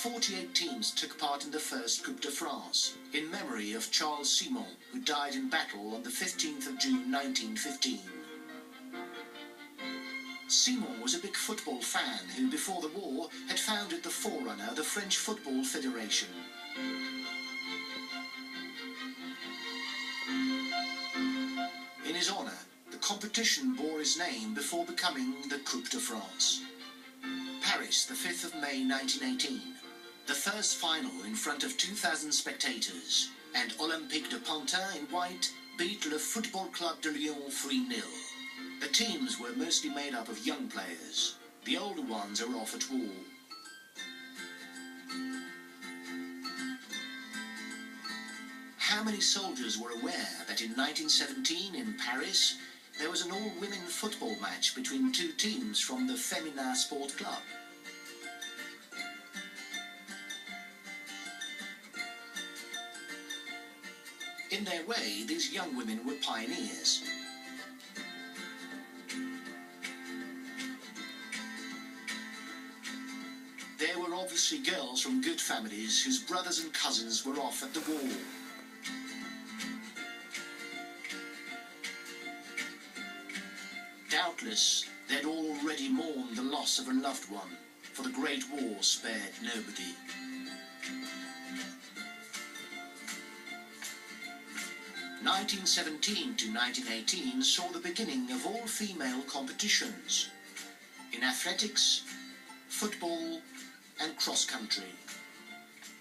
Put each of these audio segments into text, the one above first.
48 teams took part in the first Coupe de France, in memory of Charles Simon, who died in battle on the 15th of June 1915. Simon was a big football fan who, before the war, had founded the forerunner, the French Football Federation. In his honour, the competition bore his name before becoming the Coupe de France. Paris, the 5th of May 1918. The first final in front of 2,000 spectators, and Olympique de Pantin in white beat Le Football Club de Lyon 3-0. The teams were mostly made up of young players. The older ones are off at war. How many soldiers were aware that in 1917 in Paris there was an all-women football match between two teams from the Femina Sport Club? In their way, these young women were pioneers. There were obviously girls from good families whose brothers and cousins were off at the war. Doubtless, they'd already mourned the loss of a loved one, for the Great War spared nobody. (1917 to 1918) saw the beginning of all-female competitions in athletics, football and cross-country.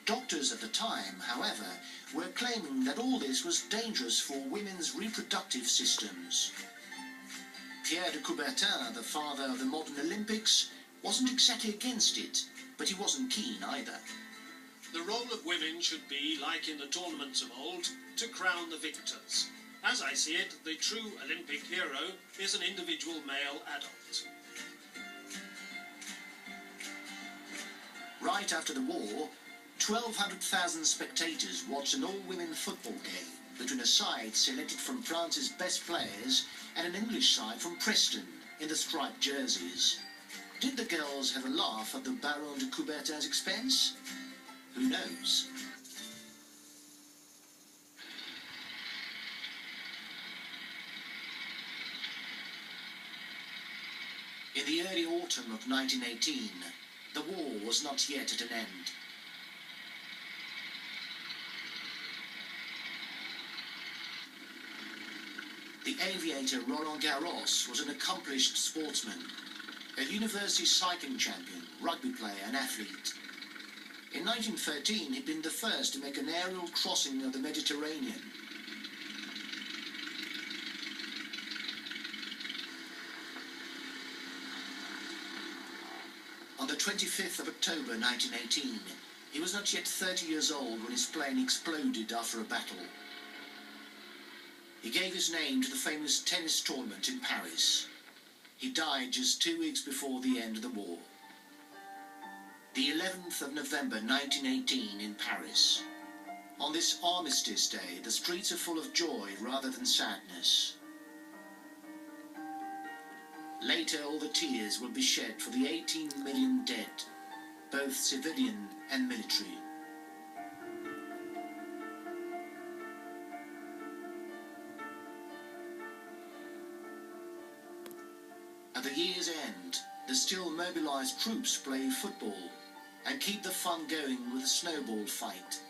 Doctors at the time, however, were claiming that all this was dangerous for women's reproductive systems. Pierre de Coubertin, the father of the modern Olympics, wasn't exactly against it, but he wasn't keen either. The role of women should be, like in the tournaments of old, to crown the victors. As I see it, the true Olympic hero is an individual male adult. Right after the war, 1,200,000 spectators watched an all-women football game between a side selected from France's best players and an English side from Preston in the striped jerseys. Did the girls have a laugh at the Baron de Coubertin's expense? Who knows? In the early autumn of 1918, the war was not yet at an end. The aviator Roland Garros was an accomplished sportsman, a university cycling champion, rugby player and athlete. In 1913, he'd been the first to make an aerial crossing of the Mediterranean. On the 25th of October 1918, he was not yet 30 years old when his plane exploded after a battle. He gave his name to the famous tennis tournament in Paris. He died just 2 weeks before the end of the war. The 11th of November 1918 in Paris. On this Armistice Day, the streets are full of joy rather than sadness. Later, all the tears will be shed for the 18 million dead, both civilian and military. At the year's end, the still mobilized troops play football and keep the fun going with a snowball fight.